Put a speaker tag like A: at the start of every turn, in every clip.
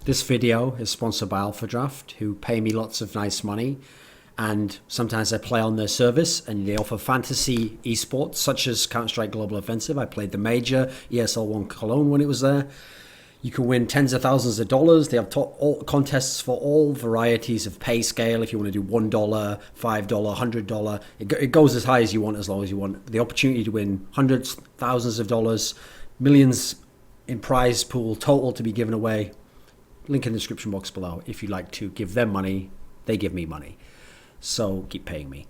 A: This video is sponsored by Alpha Draft, who pay me lots of nice money, and sometimes I play on their service, and they offer fantasy esports such as Counter-Strike Global Offensive. I played the major ESL 1 Cologne when it was there. You can win tens of thousands of dollars. They have all contests for all varieties of pay scale. If you want to do $1, $5, $100, it goes as high as you want, as long as you want. The opportunity to win hundreds, thousands of dollars, millions in prize pool total to be given away. Link in the description box below. If you'd like to give them money, they give me money. So keep paying me.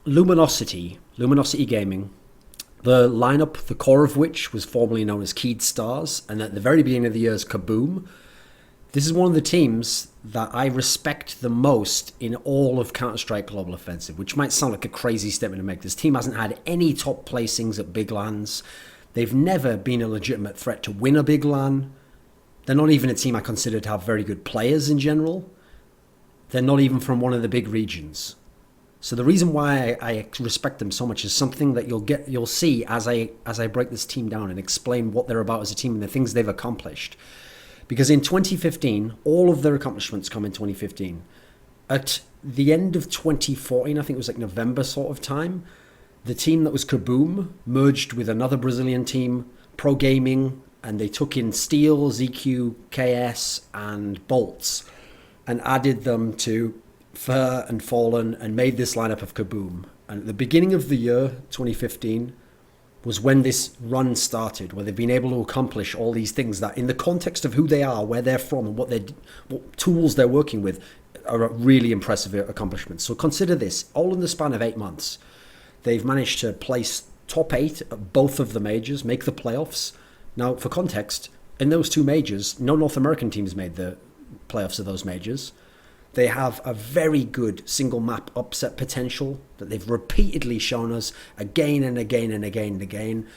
A: Luminosity Gaming. The lineup, the core of which was formerly known as Keyed Stars, and at the very beginning of the year is Kaboom. This is one of the teams that I respect the most in all of Counter-Strike Global Offensive, which might sound like a crazy statement to make. This team hasn't had any top placings at big LANs. They've never been a legitimate threat to win a big LAN. They're not even a team I consider to have very good players in general. They're not even from one of the big regions. So the reason why I respect them so much is something that you'll see as I break this team down and explain what they're about as a team and the things they've accomplished. Because in 2015, all of their accomplishments come in 2015. At the end of 2014, I think it was like November sort of time, the team that was Kaboom merged with another Brazilian team, Pro Gaming, and they took in Steel, ZQ, KS, and Bolts, and added them to Fair and Fallen, and made this lineup of Kaboom. And at the beginning of the year, 2015, was when this run started, where they've been able to accomplish all these things that, in the context of who they are, where they're from, and what tools they're working with, are really impressive accomplishments. So consider this, all in the span of 8 months, they've managed to place top 8 at both of the majors, make the playoffs. Now, for context, in those 2 majors, no North American teams made the playoffs of those majors. They have a very good single map upset potential that they've repeatedly shown us again and again and again and again.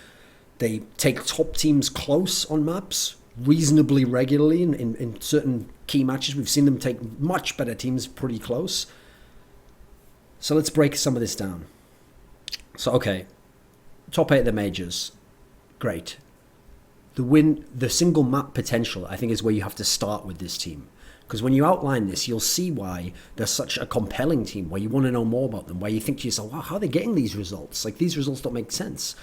A: They take top teams close on maps reasonably regularly in certain key matches. We've seen them take much better teams pretty close. So let's break some of this down. So, okay, top 8 of the majors, great. The single map potential, I think, is where you have to start with this team. Because when you outline this, you'll see why they're such a compelling team, why you want to know more about them, why you think to yourself, wow, how are they getting these results? Like, these results don't make sense.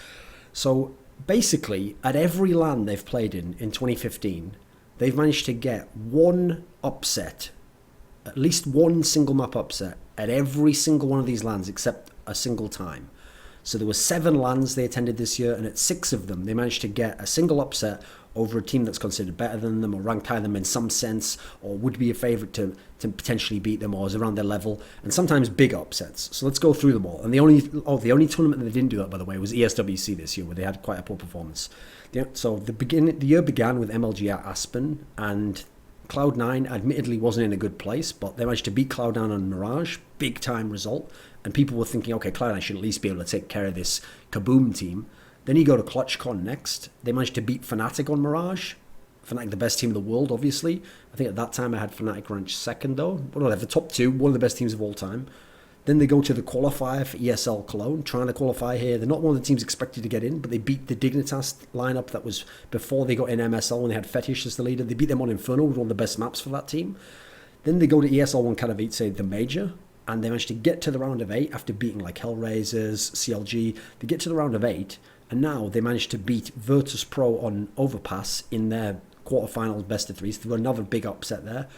A: So basically, at every LAN they've played in 2015, they've managed to get one upset, at least one single map upset, at every single one of these LANs except a single time. So there were 7 LANs they attended this year, and at 6 of them, they managed to get a single upset over a team that's considered better than them or ranked higher than them in some sense, or would be a favourite to potentially beat them, or is around their level, and sometimes big upsets. So let's go through them all. And the only tournament that they didn't do that, by the way, was ESWC this year, where they had quite a poor performance. So the year began with MLG at Aspen, and Cloud9 admittedly wasn't in a good place, but they managed to beat Cloud9 on Mirage, big time result, and people were thinking, okay, Cloud9 should at least be able to take care of this Kaboom team. Then you go to ClutchCon next. They managed to beat Fnatic on Mirage. Fnatic, the best team in the world, obviously. I think at that time I had Fnatic ranked second, though. But whatever, the top 2, one of the best teams of all time. Then they go to the qualifier for ESL Cologne, trying to qualify here. They're not one of the teams expected to get in, but they beat the Dignitas lineup that was before they got in MSL when they had Fetish as the leader. They beat them on Inferno, with one of the best maps for that team. Then they go to ESL 1 Katowice, the major, and they managed to get to the round of 8 after beating like Hellraisers, CLG. They get to the round of 8, and now they managed to beat Virtus Pro on Overpass in their quarterfinals best of 3. So another big upset there.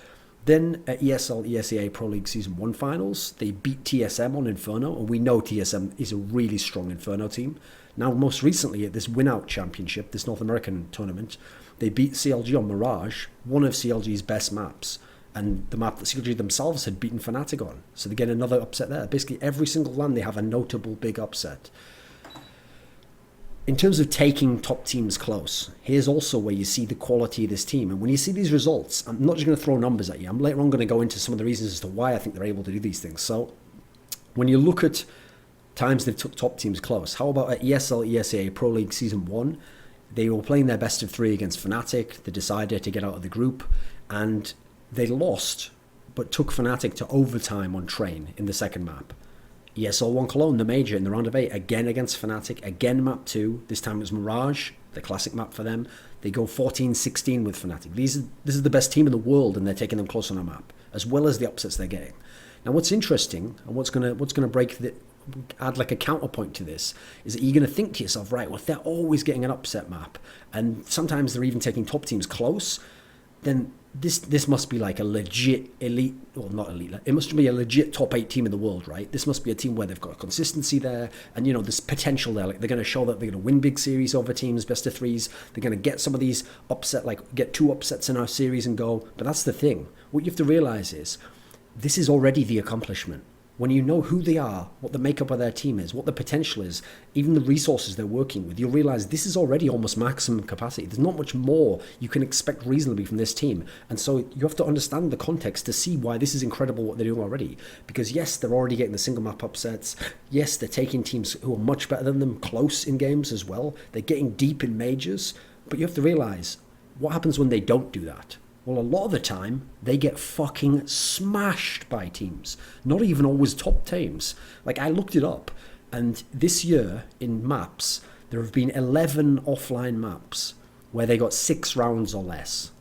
A: Then at ESL ESEA Pro League Season 1 finals, they beat TSM on Inferno, and we know TSM is a really strong Inferno team. Now, most recently at this Win-Out Championship, this North American tournament, they beat CLG on Mirage, one of CLG's best maps, and the map that CLG themselves had beaten Fnatic on. So they get another upset there. Basically, every single LAN they have a notable big upset. In terms of taking top teams close, here's also where you see the quality of this team. And when you see these results, I'm not just going to throw numbers at you. I'm later on going to go into some of the reasons as to why I think they're able to do these things. So when you look at times they've took top teams close, how about at ESL ESEA Pro League Season 1? They were playing their best of 3 against Fnatic. They decided to get out of the group, and they lost, but took Fnatic to overtime on Train in the second map. ESL 1 Cologne, the major, in the round of 8, again against Fnatic, again map 2. This time it was Mirage. the classic map for them. They go 14-16 with Fnatic. This is the best team in the world, and they're taking them close on a map, as well as the upsets they're getting. Now, what's interesting, and what's gonna add like a counterpoint to this, is that you're going to think to yourself, right, well, if they're always getting an upset map, and sometimes they're even taking top teams close, then this must be like a legit elite, well, not elite, it must be a legit top 8 team in the world, right? This must be a team where they've got a consistency there, and there's potential there. Like, they're going to show that they're going to win big series over teams, best of threes. They're going to get some of these get 2 upsets in our series and go. But that's the thing. What you have to realize is this is already the accomplishment. When you know who they are, what the makeup of their team is, what the potential is, even the resources they're working with, you'll realize this is already almost maximum capacity. There's not much more you can expect reasonably from this team. And so you have to understand the context to see why this is incredible what they're doing already. Because yes, they're already getting the single map upsets. Yes, they're taking teams who are much better than them close in games as well. They're getting deep in majors. But you have to realize what happens when they don't do that. Well, a lot of the time, they get fucking smashed by teams. Not even always top teams. Like, I looked it up, and this year, in maps, there have been 11 offline maps where they got 6 rounds or less.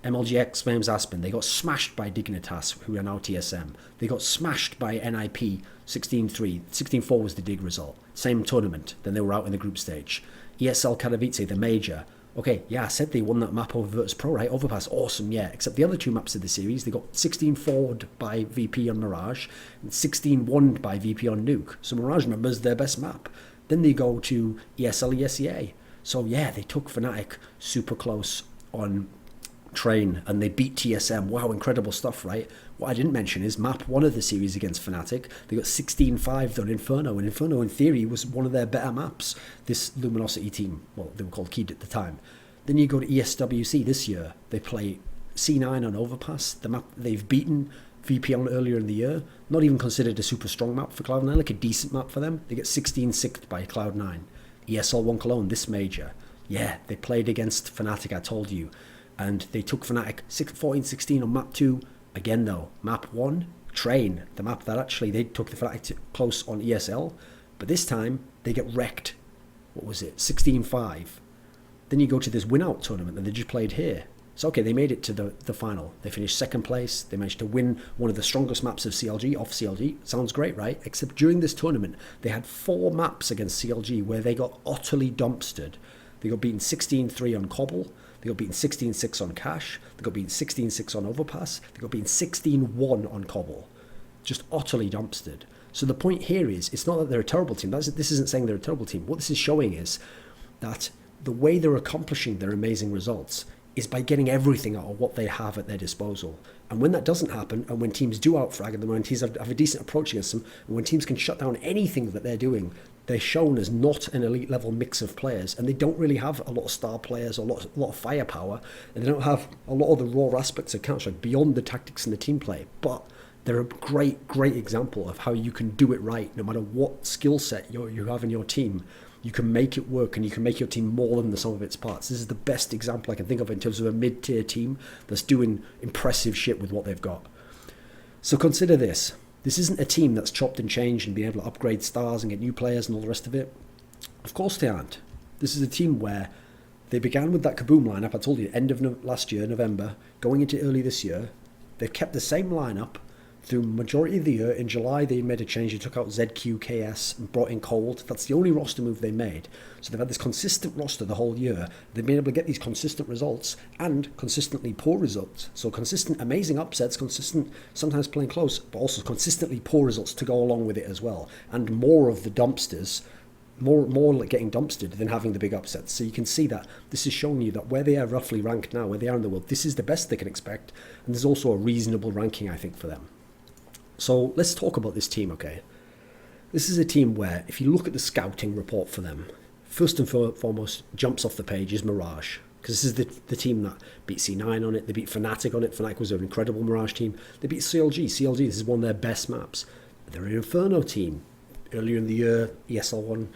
A: MLGX, Flames Aspen, they got smashed by Dignitas, who are now TSM. They got smashed by NIP, 16-3. 16-4 was the Dig result. Same tournament, then they were out in the group stage. ESL Katowice, the major. Okay, yeah, I said they won that map over Virtus Pro, right? Overpass, awesome, yeah. Except the other 2 maps of the series, they got 16-4'd by VP on Mirage and 16-1'd by VP on Nuke. So Mirage, remember, is their best map. Then they go to ESL ESEA. So yeah, they took Fnatic super close on Train and they beat TSM. Wow, incredible stuff, right? What I didn't mention is map 1 of the series against Fnatic. They got 16-5 on Inferno, and Inferno in theory was one of their better maps, this Luminosity team. Well, they were called Keyed at the time. Then you go to ESWC this year. They play C9 on Overpass, the map they've beaten VP on earlier in the year. Not even considered a super strong map for Cloud9, like a decent map for them. They get 16-6 by Cloud9. ESL 1 Cologne, this major. Yeah, they played against Fnatic, I told you. And they took Fnatic 14-16 on map 2. Again though, map 1, Train, the map that actually they took the Fnatic close on ESL. But this time, they get wrecked. What was it? 16-5. Then you go to this win-out tournament that they just played here. So okay, they made it to the final. They finished 2nd place. They managed to win one of the strongest maps of CLG, off CLG. Sounds great, right? Except during this tournament, they had 4 maps against CLG where they got utterly dumpstered. They got beaten 16-3 on Cobble. They got beaten 16-6 on Cash. They got beaten 16-6 on Overpass. They got beaten 16-1 on Cobble. Just utterly dumpstered. So the point here is, it's not that they're a terrible team. This isn't saying they're a terrible team. What this is showing is that the way they're accomplishing their amazing results is by getting everything out of what they have at their disposal. And when that doesn't happen, and when teams do outfrag them, when teams have a decent approach against them, and when teams can shut down anything that they're doing, they're shown as not an elite level mix of players, and they don't really have a lot of star players or a lot of firepower, and they don't have a lot of the raw aspects of Counter-Strike beyond the tactics and the team play. But they're a great example of how you can do it right, no matter what skill set you have in your team. You can make it work, and you can make your team more than the sum of its parts. This is the best example I can think of in terms of a mid-tier team that's doing impressive shit with what they've got. So consider this. This isn't a team that's chopped and changed and been able to upgrade stars and get new players and all the rest of it. Of course they aren't. This is a team where they began with that Kaboom lineup, I told you, end of last year, November, going into early this year. They've kept the same lineup through majority of the year. In July, they made a change. They took out ZQKS and brought in Cold. That's the only roster move they made. So they've had this consistent roster the whole year. They've been able to get these consistent results and consistently poor results. So consistent, amazing upsets, consistent, sometimes playing close, but also consistently poor results to go along with it as well. And more of the dumpsters, more like getting dumpstered than having the big upsets. So you can see that this is showing you that where they are roughly ranked now, where they are in the world, this is the best they can expect. And there's also a reasonable ranking, I think, for them. So let's talk about this team, okay? This is a team where, if you look at the scouting report for them, first and foremost, jumps off the page is Mirage. Because this is the team that beat C9 on it, they beat Fnatic on it. Fnatic was an incredible Mirage team. They beat CLG. CLG, this is one of their best maps. They're an Inferno team. Earlier in the year, ESL 1,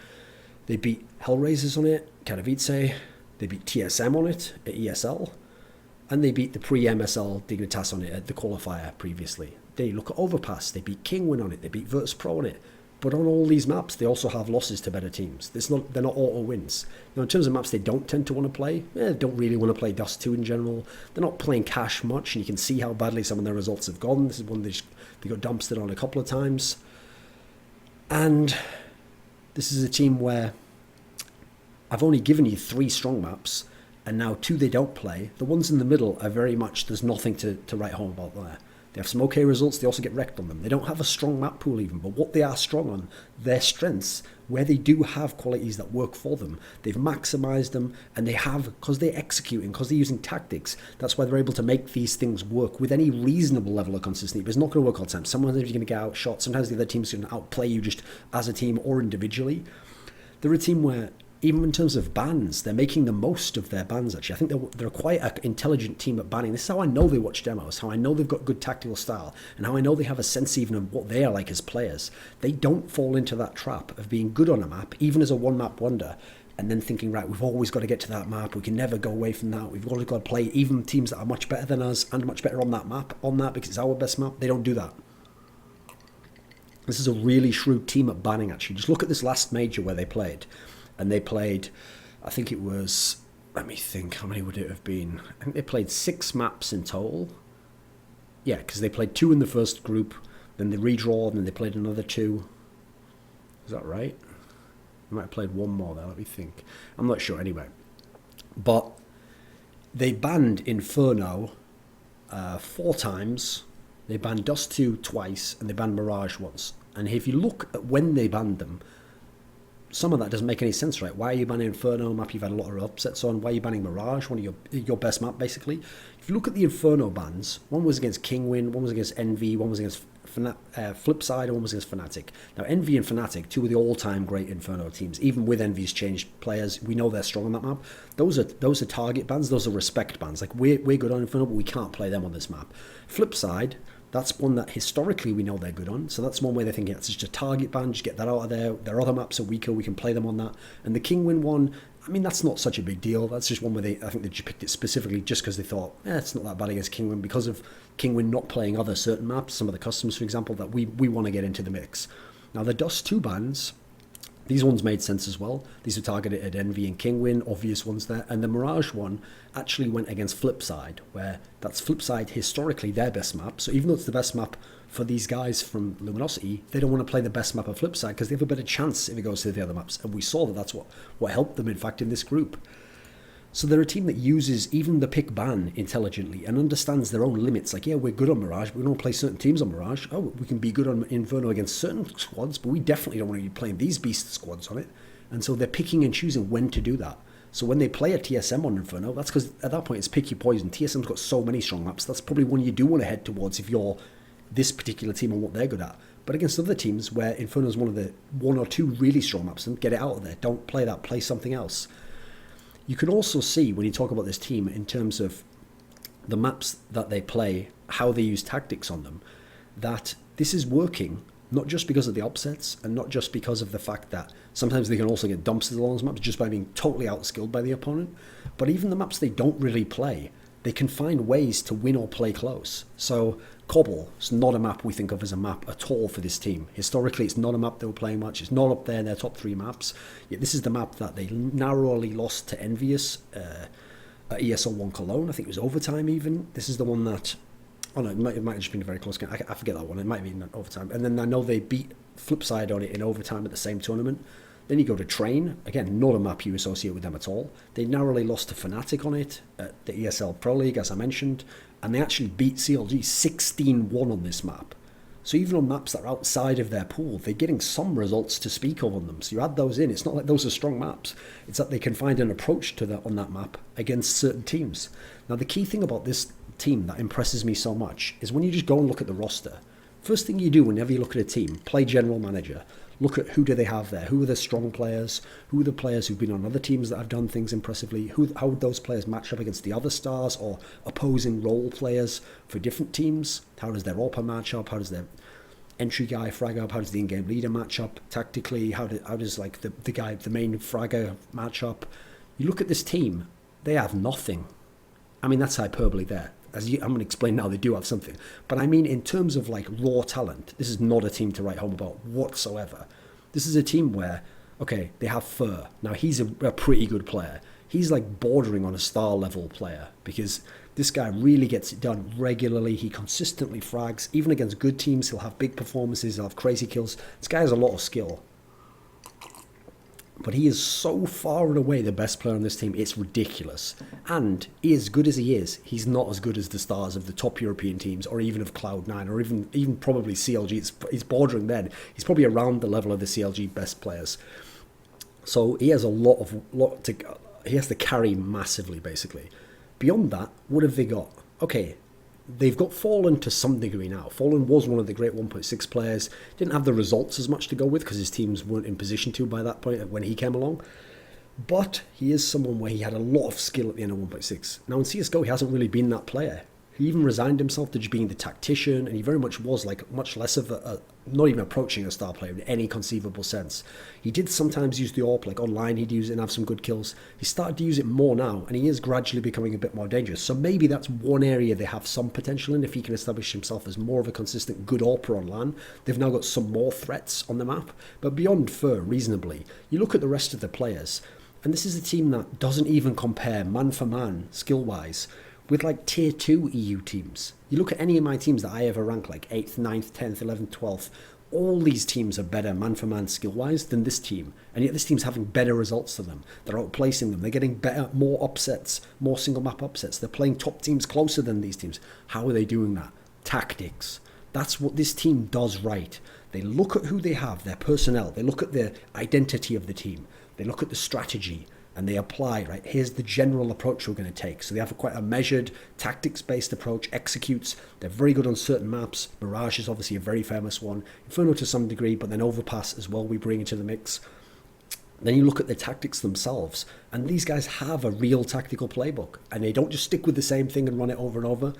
A: they beat Hellraisers on it, Katowice. They beat TSM on it at ESL. And they beat the pre-MSL Dignitas on it at the qualifier previously. They look at Overpass, they beat Kingwin on it, they beat Virtus Pro on it. But on all these maps, they also have losses to better teams. They're not auto wins. Now, in terms of maps they don't tend to want to play, they don't really want to play Dust 2 in general. They're not playing Cash much, and you can see how badly some of their results have gone. This is one they got dumpstered on a couple of times. And this is a team where I've only given you 3 strong maps, and now 2 they don't play. The ones in the middle are very much, there's nothing to write home about there. They have some okay results, they also get wrecked on them. They don't have a strong map pool even, but what they are strong on, their strengths, where they do have qualities that work for them, they've maximised them, and they have, because they're executing, because they're using tactics, that's why they're able to make these things work with any reasonable level of consistency. But it's not going to work all the time. Sometimes you're going to get outshot, sometimes the other team's going to outplay you just as a team or individually. They're a team where, even in terms of bans, they're making the most of their bans, actually. I think they're quite an intelligent team at banning. This is how I know they watch demos, how I know they've got good tactical style, and how I know they have a sense even of what they are like as players. They don't fall into that trap of being good on a map, even as a one-map wonder, and then thinking, right, we've always got to get to that map, we can never go away from that, we've always got to play even teams that are much better than us and much better on that map, because it's our best map. They don't do that. This is a really shrewd team at banning, actually. Just look at this last major where they played. And they played, I think it was, let me think, how many would it have been? I think they played 6 maps in total. Yeah, because they played 2 in the first group, then they redraw, and then they played another 2. Is that right? They might have played 1 more there, let me think. I'm not sure anyway. But they banned Inferno 4 times, they banned Dust 2 twice, and they banned Mirage once. And if you look at when they banned them, some of that doesn't make any sense, right? Why are you banning Inferno map you've had a lot of upsets on? Why are you banning Mirage, one of your best map, basically? If you look at the Inferno bans, one was against Kingwin, one was against Envy, one was against Flipside, and one was against Fnatic. Now, Envy and Fnatic, 2 of the all-time great Inferno teams, even with Envy's changed players, we know they're strong on that map. Those are target bans, those are respect bans. Like, we're good on Inferno, but we can't play them on this map. Flipside, that's one that historically we know they're good on. So that's one way they're thinking it's just a target ban, just get that out of there. Their other maps are weaker, we can play them on that. And the Kingwin one, I mean, that's not such a big deal. That's just one where I think they just picked it specifically just because they thought, it's not that bad against Kingwin, because of Kingwin not playing other certain maps, some of the customs, for example, that we want to get into the mix. Now, the Dust 2 bans, these ones made sense as well. These were targeted at Envy and Kingwin, obvious ones there. And the Mirage one actually went against Flipside, where that's Flipside historically their best map. So even though it's the best map for these guys from Luminosity, they don't want to play the best map of Flipside because they have a better chance if it goes to the other maps. And we saw that that's what helped them, in fact, in this group. So they're a team that uses even the pick ban intelligently and understands their own limits. Like, yeah, we're good on Mirage, but we don't play certain teams on Mirage. Oh, we can be good on Inferno against certain squads, but we definitely don't want to be playing these beast squads on it. And so they're picking and choosing when to do that. So when they play a TSM on Inferno, that's because at that point it's pick your poison. TSM's got so many strong maps, that's probably one you do want to head towards if you're this particular team and what they're good at. But against other teams where Inferno's one of the 1 or 2 really strong maps, then get it out of there. Don't play that, play something else. You can also see when you talk about this team in terms of the maps that they play, how they use tactics on them, that this is working not just because of the upsets and not just because of the fact that sometimes they can also get dumpstered along those maps just by being totally outskilled by the opponent, but even the maps they don't really play, they can find ways to win or play close. So Cobble is not a map we think of as a map at all for this team. Historically, it's not a map they were playing much. It's not up there in their top 3 maps. Yet this is the map that they narrowly lost to Envious at ESL 1 Cologne. I think it was overtime even. This is the one that... Oh no, it might have just been a very close game. I forget that one. It might have been overtime. And then I know they beat Flipside on it in overtime at the same tournament. Then you go to Train. Again, not a map you associate with them at all. They narrowly lost to Fnatic on it at the ESL Pro League, as I mentioned. And they actually beat CLG 16-1 on this map. So even on maps that are outside of their pool, they're getting some results to speak of on them. So you add those in. It's not like those are strong maps. It's that they can find an approach to that on that map against certain teams. Now, the key thing about this team that impresses me so much is when you just go and look at the roster. First thing you do whenever you look at a team, play general manager. Look at who do they have there, who are the strong players, who are the players who've been on other teams that have done things impressively, how would those players match up against the other stars or opposing role players for different teams, how does their AWPer match up, how does their entry guy frag up, how does the in-game leader match up tactically, how does like the main fragger match up. You look at this team, they have nothing. I mean, that's hyperbole there. I'm going to explain now, they do have something. But I mean, in terms of like raw talent, this is not a team to write home about whatsoever. This is a team where, okay, they have Fur. Now, he's a pretty good player. He's like bordering on a star level player because this guy really gets it done regularly. He consistently frags. Even against good teams, he'll have big performances, he'll have crazy kills. This guy has a lot of skill. But he is so far and away the best player on this team, it's ridiculous. And he, as good as he is, he's not as good as the stars of the top European teams, or even of Cloud9, or even probably CLG. He's bordering then. He's probably around the level of the CLG best players. So he has he has to carry massively, basically. Beyond that, what have they got? Okay, they've got Fallen to some degree now. Fallen was one of the great 1.6 players. Didn't have the results as much to go with because his teams weren't in position to by that point when he came along. But he is someone where he had a lot of skill at the end of 1.6. Now in CSGO, he hasn't really been that player. He even resigned himself to just being the tactician, and he very much was like much less of not even approaching a star player in any conceivable sense. He did sometimes use the AWP, like online he'd use it and have some good kills. He started to use it more now, and he is gradually becoming a bit more dangerous. So maybe that's one area they have some potential in, if he can establish himself as more of a consistent good AWPer on LAN. They've now got some more threats on the map. But beyond Fur, reasonably, you look at the rest of the players, and this is a team that doesn't even compare man for man, skill-wise, with like tier 2 EU teams. You look at any of my teams that I ever rank, like 8th, 9th, 10th, 11th, 12th, all these teams are better man for man skill wise than this team, and yet this team's having better results than them. They're outplacing them, they're getting better, more upsets, more single map upsets, they're playing top teams closer than these teams. How are they doing that? Tactics. That's what this team does right. They look at who they have, their personnel, they look at the identity of the team, they look at the strategy, and they apply, right, here's the general approach we're going to take. So they have quite a measured, tactics-based approach, executes. They're very good on certain maps. Mirage is obviously a very famous one. Inferno to some degree, but then Overpass as well we bring into the mix. Then you look at the tactics themselves, and these guys have a real tactical playbook, and they don't just stick with the same thing and run it over and over.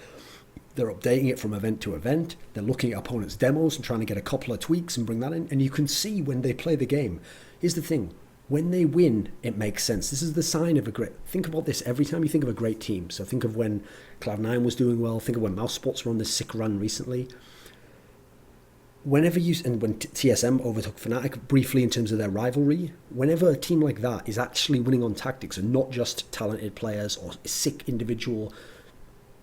A: They're updating it from event to event. They're looking at opponents' demos and trying to get a couple of tweaks and bring that in, and you can see when they play the game. Here's the thing. When they win, it makes sense. This is the sign of a great... Think about this every time you think of a great team. So think of when Cloud9 was doing well. Think of when Mousespots were on this sick run recently. Whenever you... And when TSM overtook Fnatic briefly in terms of their rivalry, whenever a team like that is actually winning on tactics and not just talented players or a sick individual,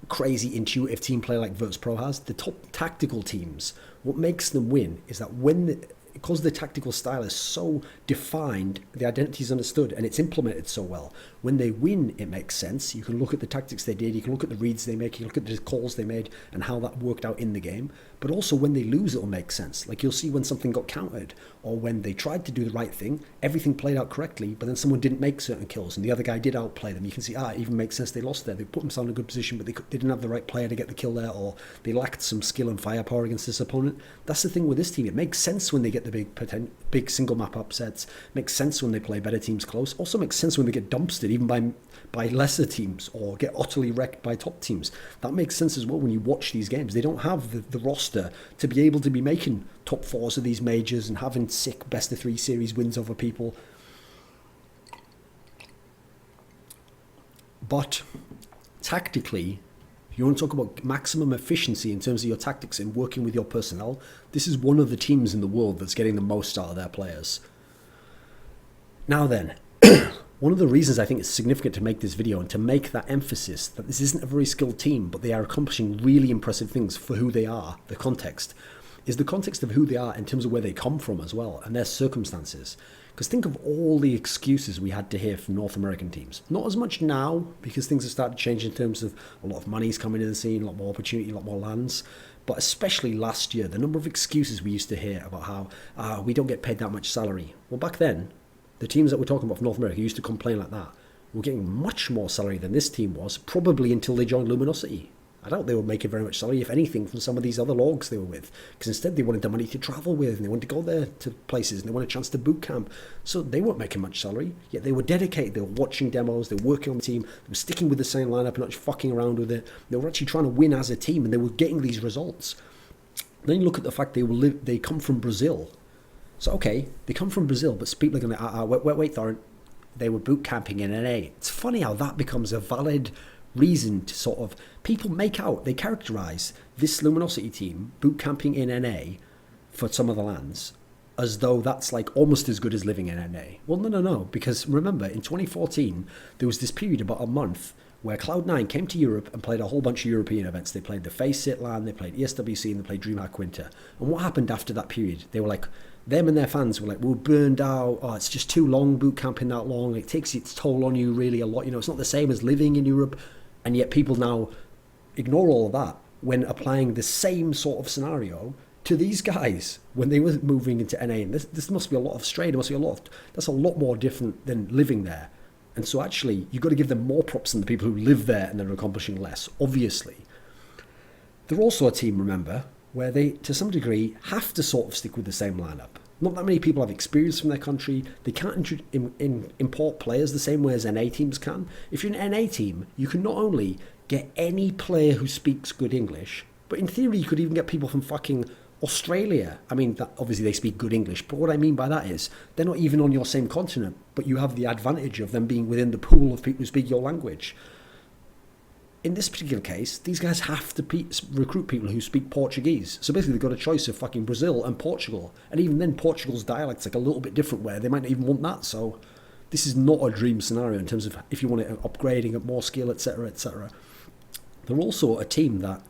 A: crazy intuitive team player like Virtus.pro has, the top tactical teams, what makes them win is that because the tactical style is so defined, the identity is understood, and it's implemented so well. When they win, it makes sense. You can look at the tactics they did, you can look at the reads they make, you can look at the calls they made, and how that worked out in the game. But also when they lose, it'll make sense. Like you'll see when something got countered, or when they tried to do the right thing, everything played out correctly, but then someone didn't make certain kills, and the other guy did outplay them. You can see, it even makes sense they lost there. They put themselves in a good position, but they didn't have the right player to get the kill there, or they lacked some skill and firepower against this opponent. That's the thing with this team. It makes sense when they get the big single map upsets. Makes sense when they play better teams close. Also makes sense when they get dumpstered even by lesser teams or get utterly wrecked by top teams. That makes sense as well when you watch these games. They don't have the roster to be able to be making top fours of these majors and having sick best of 3 series wins over people. But tactically, if you want to talk about maximum efficiency in terms of your tactics and working with your personnel, this is one of the teams in the world that's getting the most out of their players. Now then, one of the reasons I think it's significant to make this video and to make that emphasis that this isn't a very skilled team, but they are accomplishing really impressive things for who they are, the context, is the context of who they are in terms of where they come from as well and their circumstances. Because think of all the excuses we had to hear from North American teams. Not as much now, because things have started to change in terms of a lot of money's coming in the scene, a lot more opportunity, a lot more lands. But especially last year, the number of excuses we used to hear about how we don't get paid that much salary. Well, back then, the teams that we're talking about from North America used to complain like that. Were getting much more salary than this team was, probably until they joined Luminosity. I doubt they were making very much salary, if anything, from some of these other logs they were with. Because instead they wanted the money to travel with, and they wanted to go there to places, and they wanted a chance to boot camp. So they weren't making much salary, yet they were dedicated. They were watching demos, they were working on the team, they were sticking with the same lineup, not just fucking around with it. They were actually trying to win as a team, and they were getting these results. Then you look at the fact they come from Brazil. So okay, they come from Brazil, but people are going to, wait, Thorin, they were boot camping in NA. It's funny how that becomes a valid reason to sort of, people make out, they characterize this Luminosity team boot camping in NA for some of the lands as though that's like almost as good as living in NA. Well, no, because remember, in 2014, there was this period about a month where Cloud9 came to Europe and played a whole bunch of European events. They played the FACE LAN, they played ESWC, and they played DreamHack Winter. And what happened after that period? They were like, them and their fans were like, we're burned out, oh, it's just too long boot camping that long, it takes its toll on you really a lot, it's not the same as living in Europe. And yet people now ignore all of that when applying the same sort of scenario to these guys when they were moving into NA. And this must be a lot of strain, that's a lot more different than living there. And so actually, you've got to give them more props than the people who live there and are accomplishing less, obviously. They're also a team, remember, where they, to some degree, have to sort of stick with the same lineup. Not that many people have experience from their country. They can't import players the same way as NA teams can. If you're an NA team, you can not only get any player who speaks good English, but in theory, you could even get people from fucking Australia. I mean, obviously they speak good English, but what I mean by that is they're not even on your same continent, but you have the advantage of them being within the pool of people who speak your language. In this particular case, these guys have to recruit people who speak Portuguese. So basically they've got a choice of fucking Brazil and Portugal. And even then, Portugal's dialect's like a little bit different where they might not even want that. So this is not a dream scenario in terms of if you want it upgrading at more skill, etc., etc. They're also a team that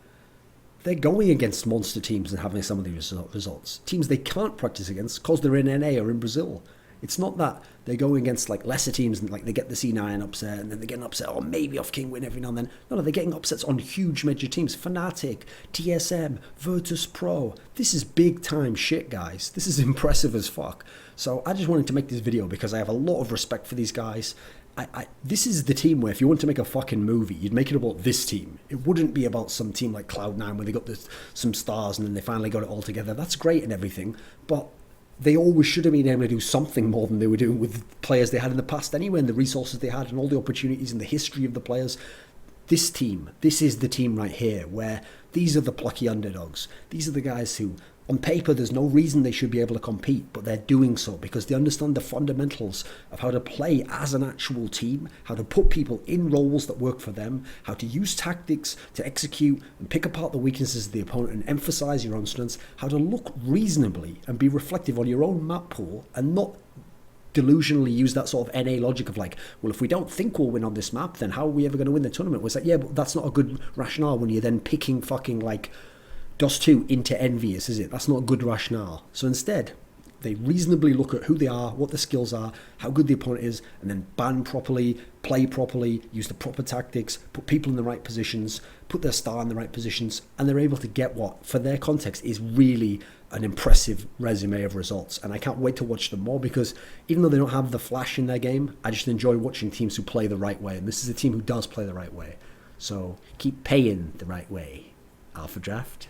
A: they're going against monster teams and having some of these results. Teams they can't practice against because they're in NA or in Brazil. It's not that they're going against like lesser teams and like they get the C9 upset and then they're getting upset, or maybe off King win every now and then. No, they're getting upsets on huge major teams. Fnatic, TSM, Virtus Pro. This is big time shit, guys. This is impressive as fuck. So I just wanted to make this video because I have a lot of respect for these guys. This is the team where if you want to make a fucking movie, you'd make it about this team. It wouldn't be about some team like Cloud9 where they got some stars and then they finally got it all together. That's great and everything, but they always should have been able to do something more than they were doing with players they had in the past anyway, and the resources they had and all the opportunities and the history of the players. This team, this is the team right here where these are the plucky underdogs. These are the guys who, on paper, there's no reason they should be able to compete, but they're doing so because they understand the fundamentals of how to play as an actual team, how to put people in roles that work for them, how to use tactics to execute and pick apart the weaknesses of the opponent and emphasize your own strengths, how to look reasonably and be reflective on your own map pool and not delusionally use that sort of NA logic of like, well, if we don't think we'll win on this map, then how are we ever going to win the tournament? Well, it's like, yeah, but that's not a good rationale when you're then picking fucking like Dust 2 into Envious, is it? That's not a good rationale. So instead, they reasonably look at who they are, what their skills are, how good the opponent is, and then ban properly, play properly, use the proper tactics, put people in the right positions, put their star in the right positions, and they're able to get what, for their context, is really an impressive resume of results. And I can't wait to watch them more because even though they don't have the flash in their game, I just enjoy watching teams who play the right way. And this is a team who does play the right way. So keep paying the right way. Alpha Draft.